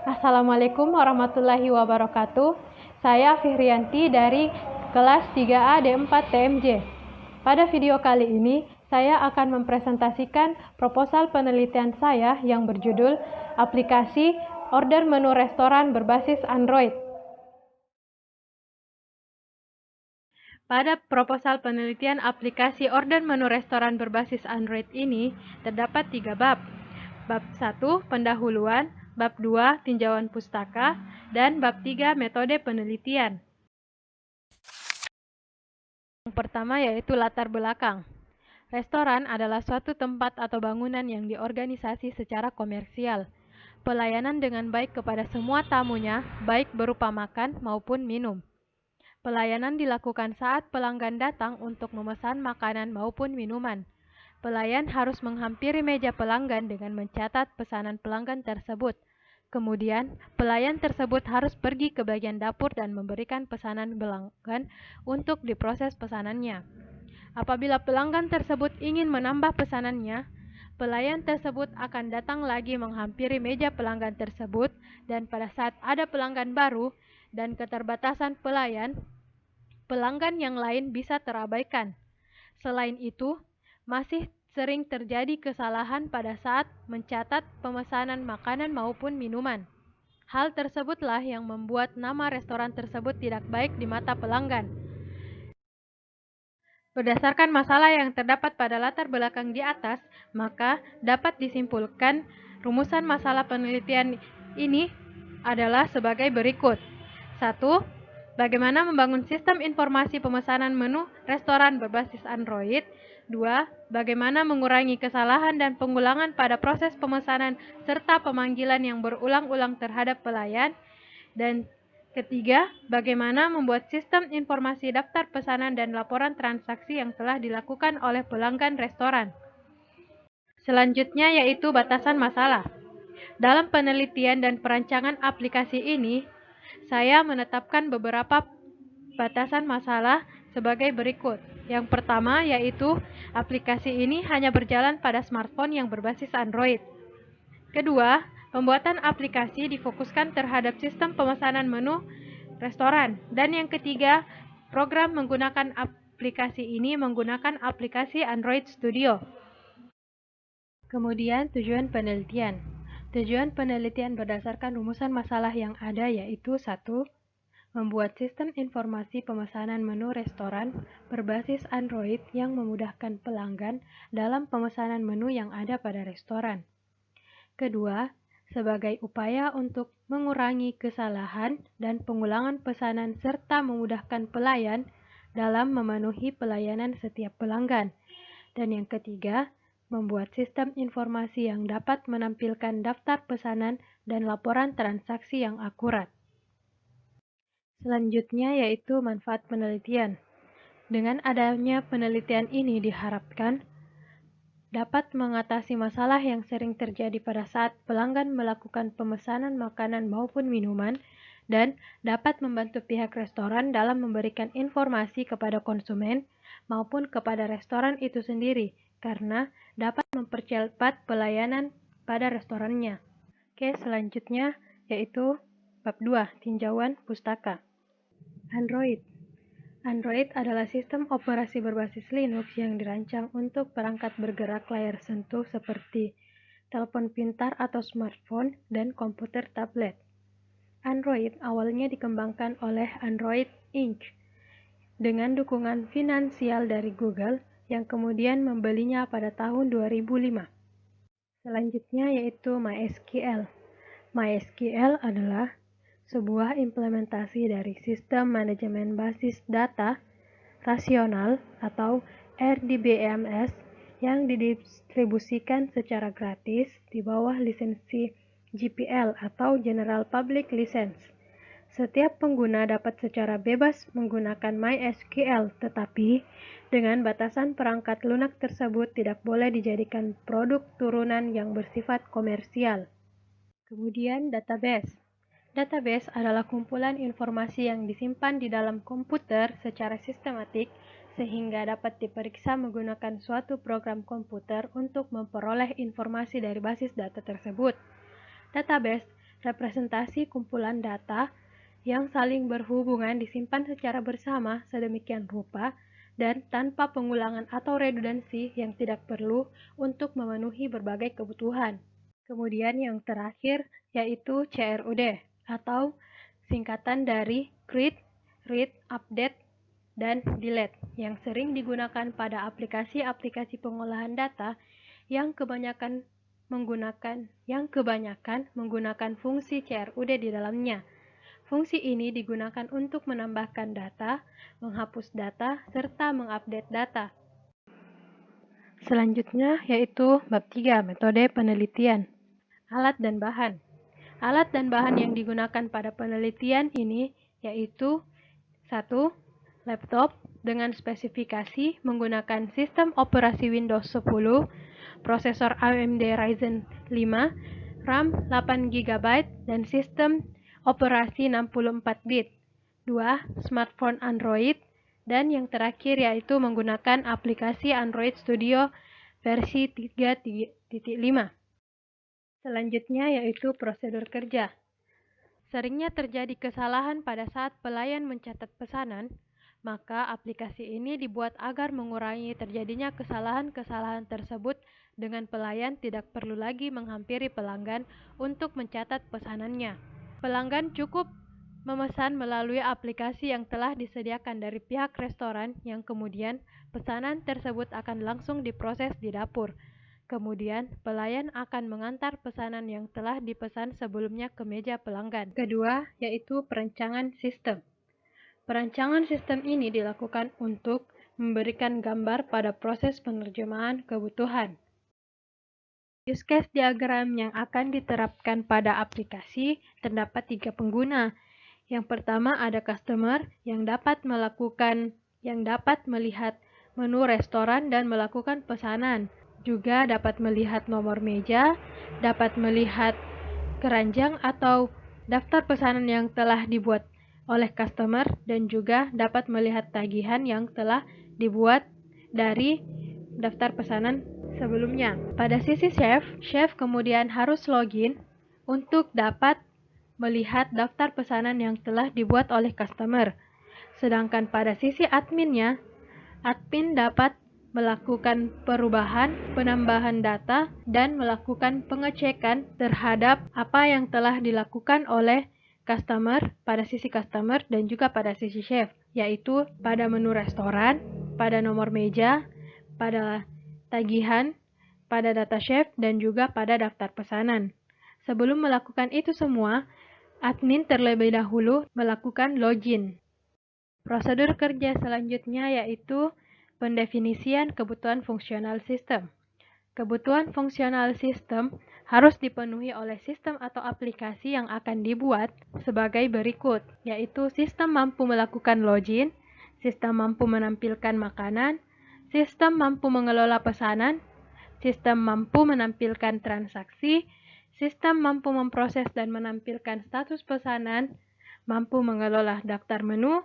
Assalamualaikum warahmatullahi wabarakatuh. Saya Fihrianti dari kelas 3A D4 TMJ. Pada video kali ini, saya akan mempresentasikan proposal penelitian saya yang berjudul Aplikasi Order Menu Restoran Berbasis Android. Pada proposal penelitian aplikasi order menu restoran berbasis Android ini, terdapat 3 bab. Bab 1, pendahuluan, bab 2, tinjauan pustaka, dan bab 3, metode penelitian. Yang pertama yaitu latar belakang. Restoran adalah suatu tempat atau bangunan yang diorganisasi secara komersial. Pelayanan dengan baik kepada semua tamunya, baik berupa makan maupun minum. Pelayanan dilakukan saat pelanggan datang untuk memesan makanan maupun minuman. Pelayan harus menghampiri meja pelanggan dengan mencatat pesanan pelanggan tersebut. Kemudian, pelayan tersebut harus pergi ke bagian dapur dan memberikan pesanan pelanggan untuk diproses pesanannya. Apabila pelanggan tersebut ingin menambah pesanannya, pelayan tersebut akan datang lagi menghampiri meja pelanggan tersebut, dan pada saat ada pelanggan baru dan keterbatasan pelayan, pelanggan yang lain bisa terabaikan. Selain itu, masih sering terjadi kesalahan pada saat mencatat pemesanan makanan maupun minuman. Hal tersebutlah yang membuat nama restoran tersebut tidak baik di mata pelanggan. Berdasarkan masalah yang terdapat pada latar belakang di atas, maka dapat disimpulkan rumusan masalah penelitian ini adalah sebagai berikut. 1. Bagaimana membangun sistem informasi pemesanan menu restoran berbasis Android. 2. Bagaimana mengurangi kesalahan dan pengulangan pada proses pemesanan serta pemanggilan yang berulang-ulang terhadap pelayan. Dan ketiga, bagaimana membuat sistem informasi daftar pesanan dan laporan transaksi yang telah dilakukan oleh pelanggan restoran. Selanjutnya yaitu batasan masalah. Dalam penelitian dan perancangan aplikasi ini, saya menetapkan beberapa batasan masalah sebagai berikut. Yang pertama yaitu aplikasi ini hanya berjalan pada smartphone yang berbasis Android. Kedua, pembuatan aplikasi difokuskan terhadap sistem pemesanan menu restoran. Dan yang ketiga, program menggunakan aplikasi ini menggunakan aplikasi Android Studio. Kemudian tujuan penelitian. Tujuan penelitian berdasarkan rumusan masalah yang ada yaitu 1. Membuat sistem informasi pemesanan menu restoran berbasis Android yang memudahkan pelanggan dalam pemesanan menu yang ada pada restoran. Kedua, sebagai upaya untuk mengurangi kesalahan dan pengulangan pesanan serta memudahkan pelayan dalam memenuhi pelayanan setiap pelanggan. Dan yang ketiga, membuat sistem informasi yang dapat menampilkan daftar pesanan dan laporan transaksi yang akurat. Selanjutnya yaitu manfaat penelitian. Dengan adanya penelitian ini diharapkan dapat mengatasi masalah yang sering terjadi pada saat pelanggan melakukan pemesanan makanan maupun minuman, dan dapat membantu pihak restoran dalam memberikan informasi kepada konsumen maupun kepada restoran itu sendiri, karena dapat mempercepat pelayanan pada restorannya. Oke, selanjutnya yaitu bab 2, tinjauan pustaka. Android adalah sistem operasi berbasis Linux yang dirancang untuk perangkat bergerak layar sentuh seperti telepon pintar atau smartphone dan komputer tablet. Android awalnya dikembangkan oleh Android Inc. dengan dukungan finansial dari Google yang kemudian membelinya pada tahun 2005. Selanjutnya yaitu MySQL. MySQL adalah sebuah implementasi dari sistem manajemen basis data rasional atau RDBMS yang didistribusikan secara gratis di bawah lisensi GPL atau General Public License. Setiap pengguna dapat secara bebas menggunakan MySQL, tetapi dengan batasan perangkat lunak tersebut tidak boleh dijadikan produk turunan yang bersifat komersial. Kemudian database. Database adalah kumpulan informasi yang disimpan di dalam komputer secara sistematik sehingga dapat diperiksa menggunakan suatu program komputer untuk memperoleh informasi dari basis data tersebut. Database representasi kumpulan data yang saling berhubungan disimpan secara bersama sedemikian rupa dan tanpa pengulangan atau redundansi yang tidak perlu untuk memenuhi berbagai kebutuhan. Kemudian yang terakhir yaitu CRUD atau singkatan dari Create, Read, Update, dan Delete yang sering digunakan pada aplikasi-aplikasi pengolahan data yang kebanyakan menggunakan fungsi CRUD di dalamnya. Fungsi ini digunakan untuk menambahkan data, menghapus data, serta mengupdate data. Selanjutnya yaitu bab 3, metode penelitian. Alat dan bahan. Alat dan bahan yang digunakan pada penelitian ini yaitu 1. Laptop dengan spesifikasi menggunakan sistem operasi Windows 10, prosesor AMD Ryzen 5, RAM 8 GB, dan sistem operasi 64 bit. 2. Smartphone Android. Dan yang terakhir yaitu menggunakan aplikasi Android Studio versi 3.5. Selanjutnya yaitu prosedur kerja. Seringnya terjadi kesalahan pada saat pelayan mencatat pesanan, maka aplikasi ini dibuat agar mengurangi terjadinya kesalahan-kesalahan tersebut dengan pelayan tidak perlu lagi menghampiri pelanggan untuk mencatat pesanannya. Pelanggan cukup memesan melalui aplikasi yang telah disediakan dari pihak restoran yang kemudian pesanan tersebut akan langsung diproses di dapur. Kemudian, pelayan akan mengantar pesanan yang telah dipesan sebelumnya ke meja pelanggan. Kedua, yaitu perancangan sistem. Perancangan sistem ini dilakukan untuk memberikan gambar pada proses penerjemahan kebutuhan. Use case diagram yang akan diterapkan pada aplikasi terdapat 3 pengguna. Yang pertama ada customer yang dapat melihat menu restoran dan melakukan pesanan. Juga dapat melihat nomor meja, dapat melihat keranjang atau daftar pesanan yang telah dibuat oleh customer, dan juga dapat melihat tagihan yang telah dibuat dari daftar pesanan sebelumnya. Pada sisi chef kemudian harus login untuk dapat melihat daftar pesanan yang telah dibuat oleh customer. Sedangkan pada sisi adminnya, admin dapat melakukan perubahan, penambahan data, dan melakukan pengecekan terhadap apa yang telah dilakukan oleh customer pada sisi customer dan juga pada sisi chef, yaitu pada menu restoran, pada nomor meja, pada tagihan, pada data chef, dan juga pada daftar pesanan. Sebelum melakukan itu semua, admin terlebih dahulu melakukan login. Prosedur kerja selanjutnya yaitu pendefinisian kebutuhan fungsional sistem. Kebutuhan fungsional sistem harus dipenuhi oleh sistem atau aplikasi yang akan dibuat sebagai berikut, yaitu sistem mampu melakukan login, sistem mampu menampilkan makanan, sistem mampu mengelola pesanan, sistem mampu menampilkan transaksi, sistem mampu memproses dan menampilkan status pesanan, mampu mengelola daftar menu,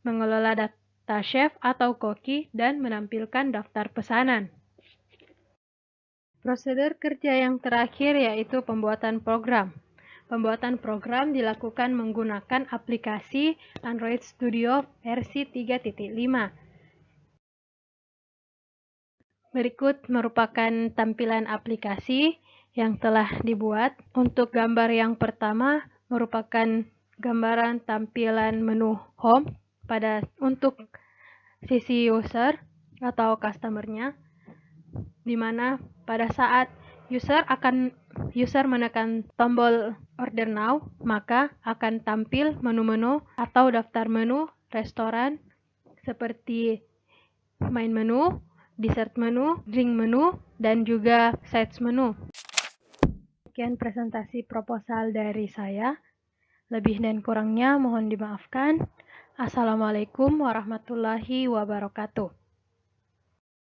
mengelola data chef atau koki, dan menampilkan daftar pesanan. Prosedur kerja yang terakhir yaitu pembuatan program. Pembuatan program dilakukan menggunakan aplikasi Android Studio versi 3.5. Berikut merupakan tampilan aplikasi yang telah dibuat. Untuk gambar yang pertama merupakan gambaran tampilan menu home untuk sisi user atau customer-nya, di mana pada saat user menekan tombol order now, maka akan tampil menu-menu atau daftar menu restoran seperti main menu, dessert menu, drink menu, dan juga sides menu. Sekian presentasi proposal dari saya. Lebih dan kurangnya mohon dimaafkan. Assalamualaikum warahmatullahi wabarakatuh.